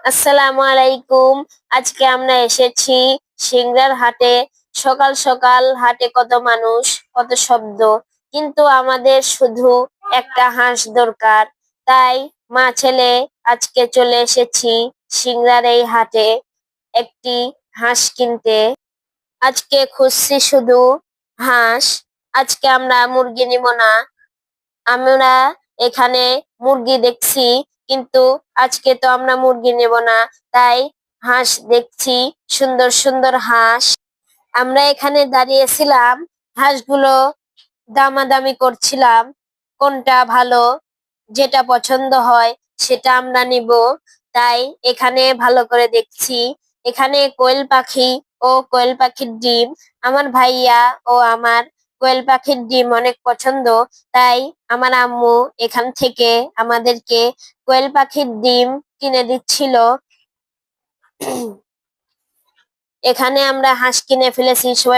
আসসালামু আলাইকুম। আজকে আমরা এসেছি সিংড়ার হাটে। সকাল সকাল হাটে কত মানুষ, কত শব্দ, কিন্তু আমাদের শুধু একটা হাঁস দরকার। তাই মা ছেলে আজকে চলে এসেছি সিংড়ার এই হাটে একটি হাঁস কিনতে। আজকে খুঁজছি শুধু হাঁস। আজকে আমরা মুরগি নিব না। আমরা এখানে মুরগি দেখছি, কিন্তু আজকে তো আমরা মুরগি নেব না। তাই হাঁস দেখছি, সুন্দর সুন্দর হাঁস। আমরা এখানে দাঁড়িয়েছিলাম, হাঁসগুলো দামাদামি করছিলাম কোনটা ভালো, যেটা পছন্দ হয় সেটা আমরা নিব। তাই এখানে ভালো করে দেখছি। এখানে কোয়েল পাখি ও কোয়েল পাখির ডিম, আমার ভাইয়া ও আমার কোয়েল পাখির ডিম অনেক পছন্দ। তাই আমার আম্মু এখান থেকে আমাদেরকে কোয়েল পাখির ডিম কিনে দিচ্ছিল। এখানে আমরা হাঁস কিনে ফেলেছি, সবাই